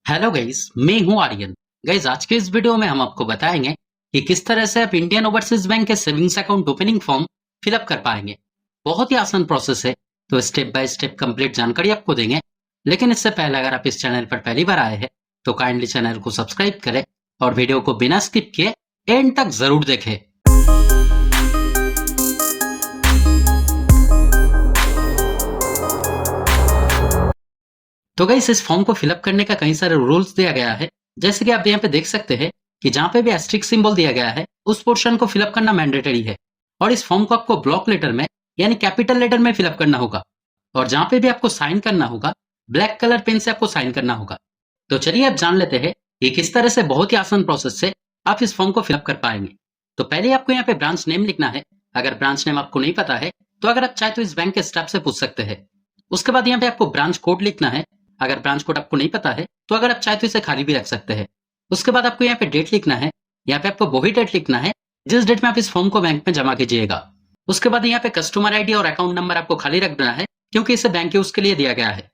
Hello guys, मैं हूं Aryan. Guys, आज के इस वीडियो में हम आपको बताएंगे कि किस तरह से आप इंडियन ओवरसीज बैंक के savings account opening form fill up कर पाएंगे। बहुत ही आसान प्रोसेस है, तो स्टेप बाय स्टेप कंप्लीट जानकारी आपको देंगे। लेकिन इससे पहले अगर आप इस चैनल पर पहली बार आए हैं तो काइंडली चैनल को सब्सक्राइब करें और वीडियो को बिना स्किप किए एंड तक जरूर देखें। तो गाइस, इस फॉर्म को फिलअप करने का कई सारे रूल्स दिया गया है। जैसे कि आप यहाँ पे देख सकते हैं कि जहाँ पे भी एस्ट्रिक सिंबल दिया गया है उस पोर्शन को फिलअप करना मैंडेटरी है। और इस फॉर्म को आपको ब्लॉक लेटर में यानी कैपिटल लेटर में फिलअप करना होगा। और जहाँ पे भी आपको साइन करना होगा ब्लैक कलर पेन से आपको साइन करना होगा। तो चलिए आप जान लेते हैं कि किस तरह से बहुत ही आसान प्रोसेस से आप इस फॉर्म को फिलअप कर पाएंगे। तो पहले आपको यहाँ पे ब्रांच नेम लिखना है। अगर ब्रांच नेम आपको नहीं पता है तो अगर आप चाहे तो इस बैंक के स्टाफ से पूछ सकते हैं। उसके बाद यहाँ पे आपको ब्रांच कोड लिखना है। अगर ब्रांच कोड आपको नहीं पता है तो अगर आप चाहे तो इसे खाली भी रख सकते हैं। उसके बाद आपको यहाँ पे डेट लिखना है। यहाँ पे आपको वही डेट लिखना है जिस डेट में आप इस फॉर्म को बैंक में जमा कीजिएगा। उसके बाद यहाँ पे कस्टमर आईडी और अकाउंट नंबर आपको खाली रख देना है, क्योंकि इसे बैंक यूज के लिए दिया गया है।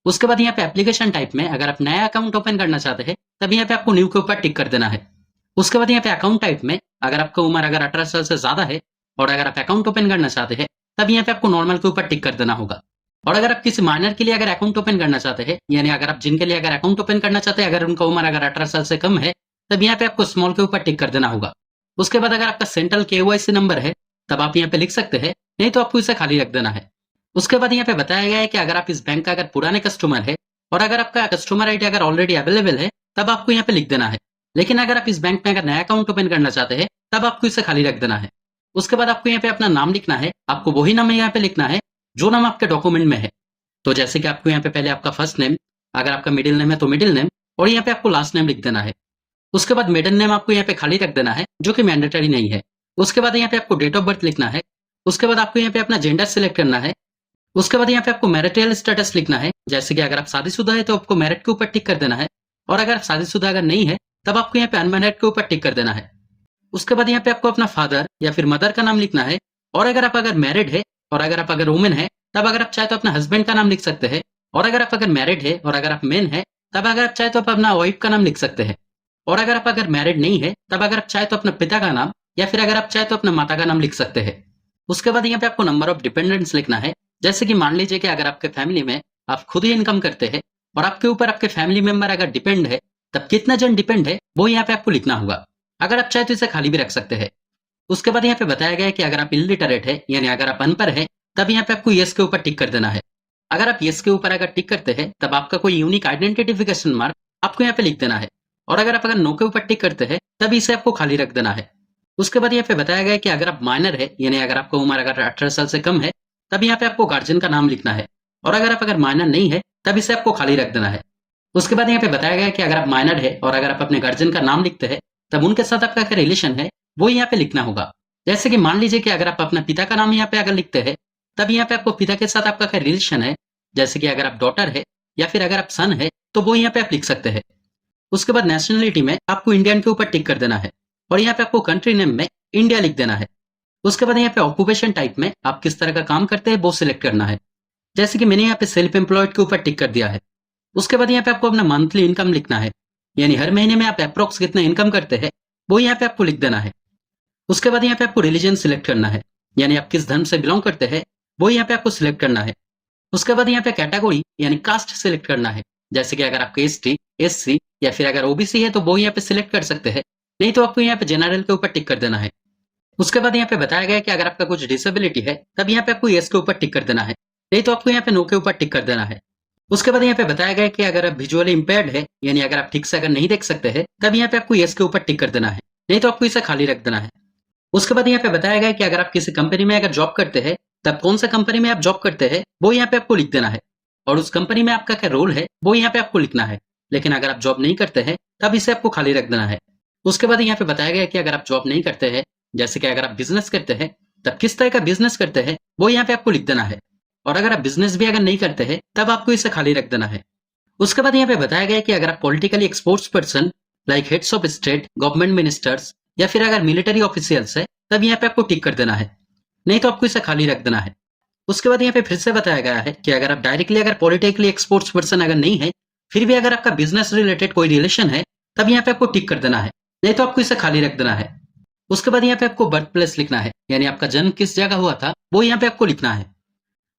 उसके बाद यहाँ पे एप्लीकेशन टाइप में अगर आप नया अकाउंट ओपन करना चाहते हैं तब यहाँ पे आपको न्यू के ऊपर टिक कर देना है। उसके बाद यहाँ पे अकाउंट टाइप में अगर आपका उम्र अगर 18 साल से ज्यादा है और अगर आप अकाउंट ओपन करना चाहते हैं तब यहाँ पे आपको नॉर्मल के ऊपर टिक कर देना होगा। और अगर आप किसी माइनर के लिए अगर अकाउंट ओपन करना चाहते हैं, यानी अगर आप जिनके लिए अगर अकाउंट ओपन करना चाहते हैं अगर उनका उम्र अगर 18 साल से कम है तब यहाँ पे आपको स्मॉल के ऊपर टिक कर देना होगा। उसके बाद अगर आपका सेंट्रल केवाईसी नंबर है तब आप यहाँ पे लिख सकते हैं, नहीं तो आपको इसे खाली रख देना है। उसके बाद यहाँ पे बताया गया है कि अगर आप इस बैंक का अगर पुराने कस्टमर है और अगर आपका कस्टमर आईडी अगर ऑलरेडी अवेलेबल है तब आपको यहाँ पे लिख देना है। लेकिन अगर आप इस बैंक में अगर नया अकाउंट ओपन करना चाहते हैं तब आपको इसे खाली रख देना है। उसके बाद आपको यहाँ पे अपना नाम लिखना है। आपको वही नाम यहाँ पे लिखना है जो नाम आपके डॉक्यूमेंट में है। तो जैसे कि आपको यहाँ पे पहले आपका फर्स्ट नेम, अगर आपका मिडिल नेम है तो मिडिल नेम, और यहाँ पे आपको लास्ट नेम लिख देना है। उसके बाद मिडिल नेम आपको यहाँ पे खाली रख देना है, जो कि मैंडेटरी नहीं है। उसके बाद यहाँ पे आपको डेट ऑफ बर्थ लिखना है। उसके बाद आपको यहाँ पे अपना जेंडर सिलेक्ट करना है। उसके बाद यहाँ पे आपको मैरिटल स्टेटस लिखना है। जैसे कि अगर आप शादीशुदा है तो आपको मैरिड के ऊपर टिक कर देना है, और अगर आप शादीशुदा अगर नहीं है तब आपको यहाँ पे अनमैरिड के ऊपर टिक कर देना है। उसके बाद यहाँ पे आपको अपना फादर या फिर मदर का नाम लिखना है। और अगर आप अगर मैरिड है और अगर आप अगर वुमेन है तब अगर आप चाहे तो अपना हस्बैंड का नाम लिख सकते हैं। और अगर आप अगर मैरिड है और अगर आप मेन है तब अगर आप चाहे तो आप अपना वाइफ का नाम लिख सकते हैं। और अगर आप अगर मैरिड नहीं है तब अगर आप चाहे तो अपना पिता का नाम या फिर अगर आप चाहे तो अपना माता का नाम लिख सकते हैं। उसके बाद यहाँ पे आपको नंबर ऑफ डिपेंडेंट्स लिखना है। जैसे कि मान लीजिए कि अगर आपके फैमिली में आप खुद ही इनकम करते हैं और आपके ऊपर आपके फैमिली मेंबर अगर डिपेंड है तब कितना जन डिपेंड है वो यहाँ पे आपको लिखना होगा। अगर आप चाहे तो इसे खाली भी रख सकते हैं। उसके बाद यहाँ पे बताया गया है कि अगर आप इलिटरेट है यानी अगर आप अनपढ़ है तब यहाँ पे आपको यस के ऊपर टिक कर देना है। अगर आप यस के ऊपर अगर टिक करते हैं तब आपका कोई यूनिक आइडेंटिफिकेशन मार्क आपको यहाँ पे लिख देना है। और अगर आप अगर नो के ऊपर टिक करते हैं तब इसे आपको खाली रख देना है। उसके बाद यहाँ पे बताया गया है कि अगर आप माइनर है यानी अगर आपका उम्र अगर 18 साल से कम है तब यहाँ पे आपको गार्जियन का नाम लिखना है। और अगर आप अगर माइनर नहीं है तब इसे आपको खाली रख देना है। उसके बाद यहाँ पे बताया गया है कि अगर आप माइनर है और अगर आप अपने गार्जियन का नाम लिखते हैं तब उनके साथ आपका क्या रिलेशन है वो यहाँ पे लिखना होगा। जैसे कि मान लीजिए कि अगर आप अपने पिता का नाम यहाँ पे अगर लिखते हैं तब यहाँ पे आपको पिता के साथ आपका क्या रिलेशन है। जैसे कि अगर आप डॉटर है या फिर अगर आप सन है तो वो यहाँ पे आप लिख सकते हैं। उसके बाद नेशनलिटी में आपको इंडियन के ऊपर टिक कर देना है और यहाँ पे आपको कंट्री नेम में इंडिया लिख देना है। उसके बाद यहाँ पे ऑक्यूपेशन टाइप में आप किस तरह का काम करते हैं वो सिलेक्ट करना है। जैसे कि मैंने यहाँ पे सेल्फ एम्प्लॉयड के ऊपर टिक कर दिया है। उसके बाद यहाँ पे आपको अपना मंथली इनकम लिखना है, यानी हर महीने में आप अप्रोक्स कितना इनकम करते हैं वो यहाँ पे आपको लिख देना है। उसके बाद यहाँ पे आपको रिलीजन सिलेक्ट करना है, यानी आप किस धर्म से बिलोंग करते हैं वो यहाँ पे आपको सिलेक्ट करना है। उसके बाद यहाँ पे कैटेगरी यानी कास्ट सिलेक्ट करना है। जैसे कि अगर आपके एसटी, एससी या फिर अगर ओबीसी है तो वो यहाँ पे सिलेक्ट कर सकते हैं, नहीं तो आपको यहाँ पे जनरल के ऊपर टिक कर देना है। उसके बाद यहाँ पे बताया गया है कि अगर आपका कुछ डिसेबिलिटी है तब यहाँ पे आपको यस के ऊपर टिक कर देना है, नहीं तो आपको यहाँ पे नो के ऊपर टिक कर देना है। उसके बाद यहाँ पे बताया गया है कि अगर आप विजुअली इंपेयर्ड है यानी अगर आप ठीक से अगर नहीं देख सकते हैं तब यहाँ पे आपको यस के ऊपर टिक कर देना है, नहीं तो आपको इसे खाली रख देना है। उसके बाद यहाँ पे बताया गया है कि अगर आप किसी कंपनी में अगर जॉब करते हैं तब कौन सा कंपनी में आप जॉब करते हैं वो यहाँ पे आपको लिख देना है, और उस कंपनी में आपका क्या रोल है वो यहाँ पे आपको लिखना है। लेकिन अगर आप जॉब नहीं करते हैं तब इसे आपको खाली रख देना है। उसके बाद यहाँ पे बताया गया है कि अगर आप जॉब नहीं करते हैं, जैसे कि अगर आप बिजनेस करते हैं तब किस तरह का बिजनेस करते हैं वो यहाँ पे आपको लिख देना है। और अगर आप बिजनेस भी अगर नहीं करते हैं तब आपको इसे खाली रख देना है। उसके बाद यहाँ पे बताया गया है कि अगर आप politically exports person like heads of state, government ministers या फिर अगर मिलिट्री ऑफिशियल्स है तब यहाँ पे आपको टिक कर देना है, नहीं तो आपको इसे खाली रख देना है। उसके बाद यहाँ पे फिर से बताया गया है कि अगर आप डायरेक्टली अगर पॉलिटिकली एक्सपोर्ट्स पर्सन अगर नहीं है फिर भी अगर आपका बिजनेस रिलेटेड कोई रिलेशन है तब यहाँ पे आपको टिक कर देना है, नहीं तो आपको इसे खाली रख देना है। उसके बाद यहाँ पे आपको बर्थ प्लेस लिखना है, यानी आपका जन्म किस जगह हुआ था वो यहाँ पे आपको लिखना है।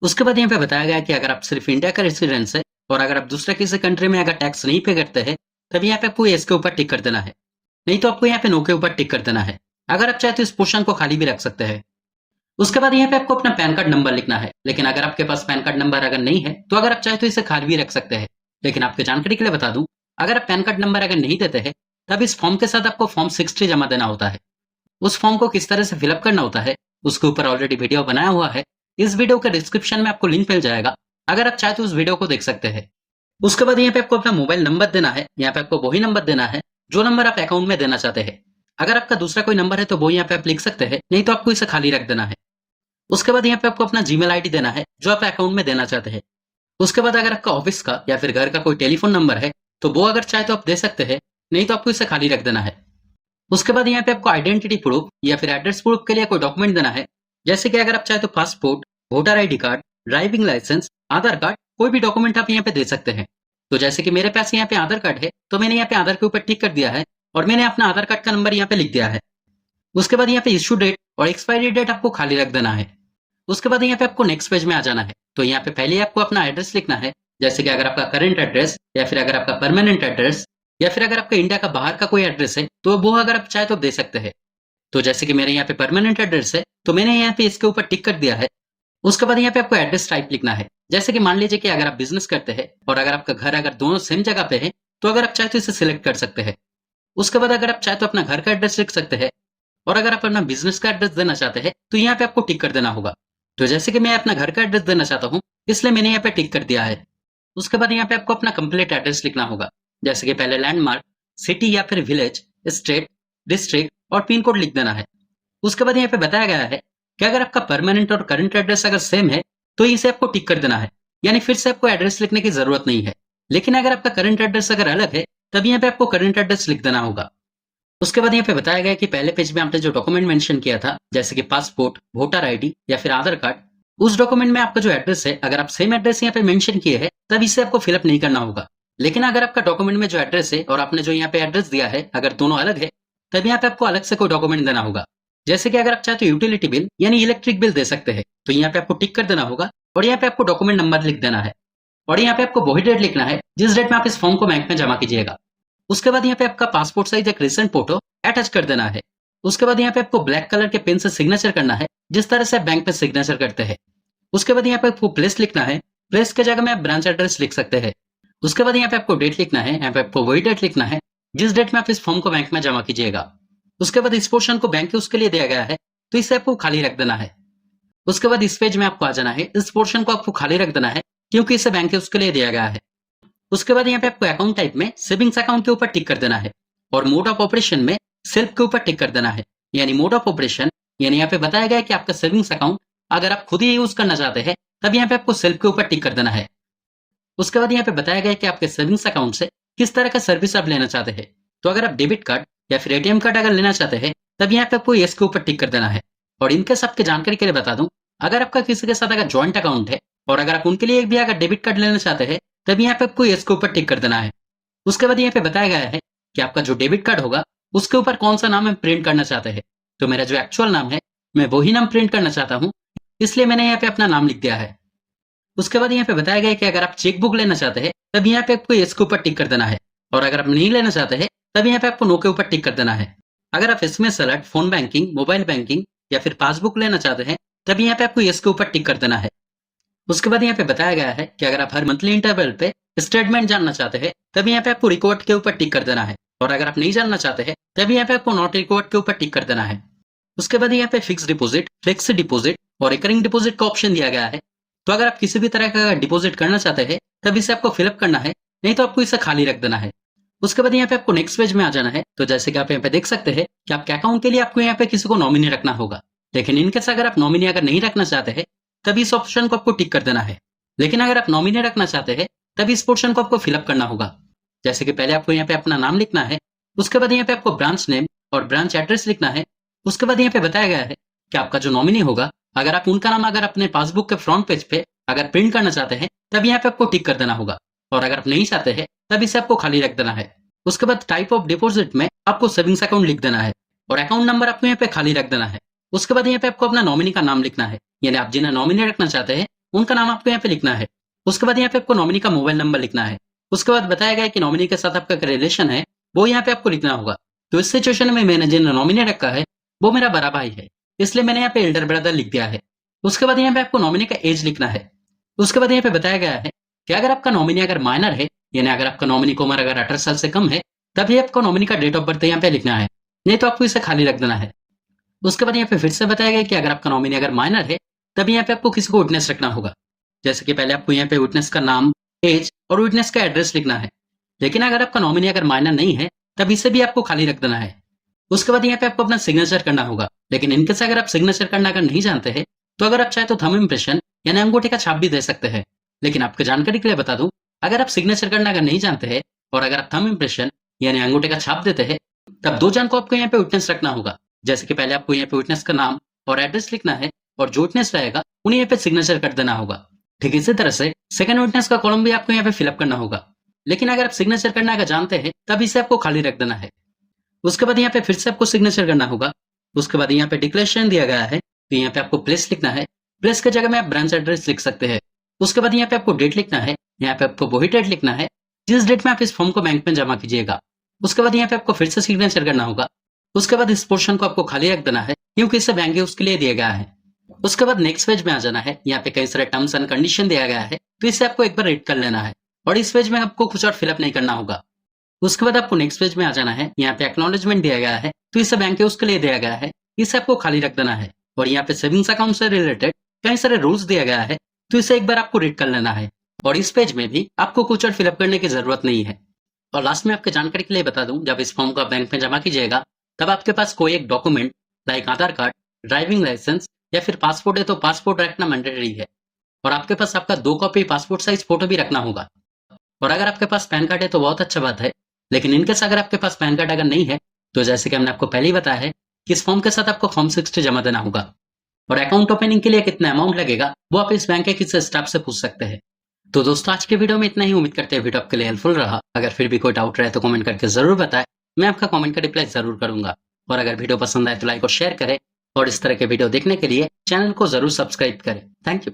उसके बाद यहाँ पे बताया गया है कि अगर आप सिर्फ इंडिया का रेसिडेंस है और अगर आप दूसरे किसी कंट्री में अगर टैक्स नहीं पे करते हैं तब यहाँ पे आपको यस के ऊपर टिक कर देना है, नहीं तो आपको यहाँ पे नो के ऊपर टिक कर देना है। अगर आप चाहे तो इस पोर्शन को खाली भी रख सकते हैं। उसके बाद यहाँ पे आपको अपना पैन कार्ड नंबर लिखना है, लेकिन अगर आपके पास पैन कार्ड नंबर अगर नहीं है तो अगर आप चाहे तो इसे खाली भी रख सकते हैं। लेकिन आपके जानकारी के लिए बता दूं, अगर आप पैन कार्ड नंबर अगर नहीं देते हैं तब इस फॉर्म के साथ आपको फॉर्म 60 जमा देना होता है। उस फॉर्म को किस तरह से फिलअप करना होता है उसके ऊपर ऑलरेडी वीडियो बनाया हुआ है, इस वीडियो के डिस्क्रिप्शन में आपको लिंक मिल जाएगा, अगर आप चाहे तो उस वीडियो को देख सकते हैं। उसके बाद यहाँ पे आपको अपना मोबाइल नंबर देना है, यहाँ पे आपको वही नंबर देना है जो नंबर आप अकाउंट में देना चाहते हैं। अगर आपका दूसरा कोई नंबर है तो वो यहाँ पे आप लिख सकते हैं, नहीं तो आपको इसे खाली रख देना है। उसके बाद यहाँ पे आपको अपना जीमेल आईडी देना है जो आप अकाउंट में देना चाहते हैं। उसके बाद अगर आपका ऑफिस का या फिर घर का कोई टेलीफोन नंबर है तो वो अगर चाहे तो आप दे सकते हैं, नहीं तो आपको इसे खाली रख देना है। उसके बाद यहाँ पे आपको आइडेंटिटी प्रूफ या फिर एड्रेस प्रूफ के लिए कोई डॉक्यूमेंट देना है, जैसे कि अगर आप चाहे तो passport, voter ID card, driving licence, Aadhaar card, कोई भी डॉक्यूमेंट आप यहाँ पे दे सकते हैं। तो जैसे कि मेरे पास यहाँ पे आधार कार्ड है तो मैंने यहाँ पे आधार के ऊपर टिक कर दिया है और मैंने अपना आधार कार्ड का नंबर यहाँ पे लिख दिया है। उसके बाद यहाँ पे इश्यू डेट और एक्सपायरी डेट आपको खाली रख देना है। उसके बाद यहाँ पे आपको नेक्स्ट पेज में आ जाना है, तो यहाँ पे पहले आपको अपना एड्रेस लिखना है, जैसे कि अगर आपका करंट एड्रेस या फिर अगर आपका परमानेंट एड्रेस या फिर अगर आपका इंडिया का बाहर का कोई एड्रेस है तो वो अगर आप चाहे तो दे सकते हैं। तो जैसे कि मेरे यहाँ पे परमानेंट एड्रेस है तो मैंने यहाँ पे इसके ऊपर टिक कर दिया है। उसके बाद यहाँ पे आपको एड्रेस टाइप लिखना है, जैसे कि मान लीजिए कि अगर आप बिजनेस करते हैं और अगर आपका घर अगर दोनों सेम जगह पे है तो अगर आप चाहे तो इसे सिलेक्ट कर सकते हैं। उसके बाद अगर आप चाहे तो अपना घर का एड्रेस लिख सकते हैं और अगर आप अपना बिजनेस का एड्रेस देना चाहते हैं तो यहाँ पे आपको टिक कर देना होगा। तो जैसे कि मैं अपना घर का एड्रेस देना चाहता हूँ इसलिए मैंने यहाँ पे टिक कर दिया है। उसके बाद यहाँ पे आपको अपना कंप्लीट एड्रेस लिखना होगा, जैसे कि पहले लैंडमार्क, सिटी या फिर विलेज, स्टेट, डिस्ट्रिक्ट और पिन कोड लिख देना है। उसके बाद यहाँ पे बताया गया है कि अगर आपका परमानेंट और करंट एड्रेस अगर सेम है तो इसे आपको टिक कर देना है, यानी फिर से आपको एड्रेस लिखने की जरूरत नहीं है। लेकिन अगर आपका करंट एड्रेस अगर अलग है तब यहाँ पे आपको करंट एड्रेस लिख देना होगा। उसके बाद यहाँ पे बताया गया कि पहले पेज में आपने जो डॉक्यूमेंट मेंशन किया था, जैसे कि पासपोर्ट, वोटर आईडी या फिर आधार कार्ड, उस डॉक्यूमेंट में आपका जो एड्रेस है अगर आप सेम एड्रेस यहाँ पे मेंशन किए हैं तब इसे आपको फिलअप नहीं करना होगा। लेकिन अगर आपका डॉक्यूमेंट में जो एड्रेस है और आपने जो यहाँ पे एड्रेस दिया है अगर दोनों अलग है तब यहाँ पे आपको अलग से कोई डॉक्यूमेंट देना होगा। जैसे कि अगर आप चाहे तो यूटिलिटी बिल यानी इलेक्ट्रिक बिल दे सकते हैं, तो यहाँ पे आपको टिक कर देना होगा और यहाँ पे आपको डॉक्यूमेंट नंबर लिख देना है और यहाँ पे आपको वही डेट लिखना है जिस डेट में आप इस फॉर्म को बैंक में जमा कीजिएगा। उसके बाद यहाँ पे आपका पासपोर्ट साइज एक रिसेंट फोटो अटैच कर देना है। उसके बाद यहाँ पे आपको ब्लैक कलर के पेन से सिग्नेचर करना है जिस तरह से बैंक पे सिग्नेचर करते हैं। उसके बाद यहाँ पे आपको प्लेस लिखना है, प्लेस के जगह में आप ब्रांच एड्रेस लिख सकते हैं। उसके बाद यहाँ पे आपको डेट लिखना है, यहाँ पे आपको वही डेट लिखना है जिस डेट में आप इस फॉर्म को बैंक में जमा कीजिएगा। उसके बाद इस पोर्शन को बैंक उसके लिए दिया गया है तो इसे आपको खाली रख देना है। उसके बाद इस पेज में आपको आ जाना है, इस पोर्शन को आपको खाली रख देना है क्योंकि इसे बैंक उसके लिए दिया गया है। उसके बाद यहाँ पे आपको अकाउंट टाइप में सेविंग्स अकाउंट के ऊपर टिक कर देना है और मोड ऑफ ऑपरेशन में सेल्फ के ऊपर टिक कर देना है। यानी मोड ऑफ ऑपरेशन यानी यहाँ पे बताया गया है कि आपका सेविंग्स अकाउंट अगर आप खुद ही यूज करना चाहते हैं तब यहाँ पे आपको सेल्फ के ऊपर टिक कर देना है। उसके बाद यहाँ पे बताया गया है कि आपके सेविंग्स अकाउंट से किस तरह का सर्विस आप लेना चाहते हैं। तो अगर आप डेबिट कार्ड या फिर एटीएम कार्ड अगर लेना चाहते हैं तब यहाँ पे आपको यस के ऊपर टिक कर देना है। और इनके सबके जानकारी के लिए बता दूं, अगर आपका किसी के साथ अगर ज्वाइंट अकाउंट है और अगर आप उनके लिए भी अगर डेबिट कार्ड लेना चाहते हैं तब यहाँ पे आपको यस के ऊपर टिक कर देना है। उसके बाद यहाँ पे बताया गया है कि आपका जो डेबिट कार्ड होगा उसके ऊपर कौन सा नाम हम प्रिंट करना चाहते हैं। तो मेरा जो एक्चुअल नाम है मैं वही नाम प्रिंट करना चाहता हूँ, इसलिए मैंने यहाँ पे अपना नाम लिख दिया है। उसके बाद यहाँ पे बताया गया है कि अगर आप चेक बुक लेना चाहते हैं तब यहाँ पे आपको यस के ऊपर टिक कर देना है और अगर आप नहीं लेना चाहते हैं तब यहाँ पे आपको नो के ऊपर टिक कर देना है। अगर आप SMS alert, phone banking, mobile banking या फिर पासबुक लेना चाहते हैं तब यहाँ पे आपको यस के ऊपर टिक कर देना है। उसके बाद यहाँ पे बताया गया है कि अगर आप हर मंथली इंटरवल पे स्टेटमेंट जानना चाहते हैं तब यहाँ पे आपको रिकॉर्ड के ऊपर टिक कर देना है और अगर आप नहीं जानना चाहते हैं तब यहाँ पे आपको नॉट रिकॉर्ड के ऊपर टिक कर देना है। उसके बाद यहाँ पे फिक्स डिपॉजिट, फ्लेक्सी डिपॉजिट और रिकरिंग डिपॉजिट का ऑप्शन दिया गया है। तो अगर आप किसी भी तरह का डिपॉजिट करना चाहते हैं तब इसे आपको फिलअप करना है, नहीं तो आपको इसे खाली रख देना है। उसके बाद यहाँ पे आपको नेक्स्ट पेज में आ जाना है। तो जैसे कि आप यहाँ पे देख सकते हैं कि आपके अकाउंट के लिए आपको यहाँ पे किसी को नॉमिनी रखना होगा, लेकिन इनकेस अगर आप नॉमिनी अगर नहीं रखना चाहते हैं तब इस ऑप्शन को आपको टिक कर देना है। लेकिन अगर आप नॉमिनी रखना चाहते हैं तब इस पोर्शन को आपको फिलअप करना होगा। जैसे कि पहले आपको यहाँ पे अपना नाम लिखना है, उसके बाद यहाँ पे आपको ब्रांच नेम और ब्रांच एड्रेस लिखना है। उसके बाद यहाँ पे बताया गया है कि आपका जो नॉमिनी होगा अगर आप उनका नाम अगर अपने पासबुक के फ्रंट पेज पे अगर प्रिंट करना चाहते हैं तब यहाँ पे आपको टिक कर देना होगा। और अगर आप नहीं चाहते हैं तब इसे आपको खाली रख देना है। उसके बाद टाइप ऑफ डिपॉजिट में आपको सेविंग्स अकाउंट लिख देना है और अकाउंट नंबर आपको यहाँ पे खाली रख देना है। उसके बाद यहाँ पे आपको अपना नॉमिनी का नाम लिखना है, यानी आप जिन्हें नॉमिनी रखना चाहते हैं उनका नाम आपको यहाँ पे लिखना है। उसके बाद यहाँ पे आपको नॉमिनी का मोबाइल नंबर लिखना है। उसके बाद बताया गया है कि नॉमिनी के साथ आपका रिलेशन है वो यहाँ पे आपको लिखना होगा। तो इस सिचुएशन में मैंने जिन्हें नॉमिनी रखा है वो मेरा बड़ा भाई है, इसलिए मैंने यहाँ पे एल्डर ब्रदर लिख दिया है। उसके बाद यहाँ पे आपको नॉमिनी का एज लिखना है। उसके बाद यहाँ पे बताया गया है कि अगर आपका नॉमिनी अगर माइनर है, यानी अगर आपका नॉमिनी की उम्र अगर 18 साल से कम है, तभी आपको नॉमिनी का डेट ऑफ बर्थ यहाँ पे लिखना है, नहीं तो आपको इसे खाली रख देना है। उसके बाद यहाँ पे फिर से बताया गया कि अगर आपका नॉमिनी अगर माइनर है तभी यहाँ पे आपको किसी को विटनेस रखना होगा। जैसे कि पहले आपको यहाँ पे विटनेस का नाम, एज और विटनेस का एड्रेस लिखना है। लेकिन अगर आपका नॉमिनी अगर माइनर नहीं है तब इसे भी आपको खाली रख देना है। उसके बाद यहाँ पे आपको अपना सिग्नेचर करना होगा। लेकिन इनकेस अगर आप सिग्नेचर करना अगर नहीं जानते हैं तो अगर आप चाहे तो थंब इम्प्रेशन यानी अंगूठे का छाप भी दे सकते हैं। लेकिन आपके जानकारी के लिए बता दूं, अगर आप सिग्नेचर करना अगर नहीं जानते हैं और अगर आप थंब इम्प्रेशन यानी अंगूठे का छाप देते हैं तब दो जन को आपको यहाँ पे विटनेस रखना होगा। जैसे कि पहले आपको यहाँ पे विटनेस का नाम और एड्रेस लिखना है और जो विटनेस रहेगा उन्हें यहाँ पे सिग्नेचर कर देना होगा। ठीक इसी तरह से सेकंड विटनेस का कॉलम भी आपको यहाँ पे फिलअप करना होगा। लेकिन अगर आप सिग्नेचर करना अगर जानते हैं तब इसे आपको खाली रख देना है। उसके बाद यहाँ पे फिर से आपको सिग्नेचर करना होगा। उसके बाद यहाँ पे डिक्लेरेशन दिया गया है तो यहाँ पे आपको प्लेस लिखना है। प्लेस की जगह में आप ब्रांच एड्रेस लिख सकते हैं। उसके बाद यहाँ पे आपको डेट लिखना है। यहाँ पे आपको वही डेट लिखना है जिस डेट में आप इस फॉर्म को बैंक में जमा कीजिएगा। उसके बाद यहाँ पे आपको फिर से सिग्नेचर करना होगा। उसके बाद इस पोर्शन को आपको खाली रख देना है क्योंकि इसे बैंक उसके लिए दिया गया है। उसके बाद नेक्स्ट पेज में आ जाना है। यहाँ पे कई सारे टर्म्स एंड कंडीशन दिया गया है तो इसे आपको एक बार रीड कर लेना है और इस पेज में आपको कुछ और फिलअप नहीं करना होगा। उसके बाद आपको नेक्स्ट पेज में आ जाना है। यहाँ पे एक्नॉलेजमेंट दिया गया है तो इसे बैंक उसके लिए दिया गया है, इसे आपको खाली रख देना है। और यहाँ पे सेविंग्स अकाउंट से रिलेटेड कई सारे रूल्स दिया गया है तो इसे एक बार आपको रीड कर लेना है और इस पेज में भी आपको कुछ और फिलअप करने की जरूरत नहीं है। और लास्ट में आपके जानकारी के लिए बता दूं, जब इस फॉर्म को आप बैंक में जमा कीजिएगा तब आपके पास कोई एक डॉक्यूमेंट लाइक आधार कार्ड, ड्राइविंग लाइसेंस या फिर पासपोर्ट है तो पासपोर्ट रखना मैंडेटरी है। और आपके पास आपका 2 कॉपी पासपोर्ट साइज फोटो भी रखना होगा। और अगर आपके पास पैन कार्ड है तो बहुत अच्छा बात है, लेकिन इनकेस अगर आपके पास पैन कार्ड अगर नहीं है तो जैसे कि हमने आपको पहले ही बताया है कि इस फॉर्म के साथ आपको फॉर्म 60 जमा देना होगा। और अकाउंट ओपनिंग के लिए कितना अमाउंट लगेगा वो आप इस बैंक के किसी स्टाफ से पूछ सकते हैं। तो दोस्तों आज के वीडियो में इतना ही। उम्मीद करते हैं वीडियो आपके लिए हेल्पफुल रहा। अगर फिर भी कोई डाउट रहे तो कमेंट करके जरूर बताएं, मैं आपका कमेंट का रिप्लाई जरूर करूंगा। और अगर वीडियो पसंद आए तो लाइक और शेयर करें और इस तरह के वीडियो देखने के लिए चैनल को जरूर सब्सक्राइब करें। Thank you.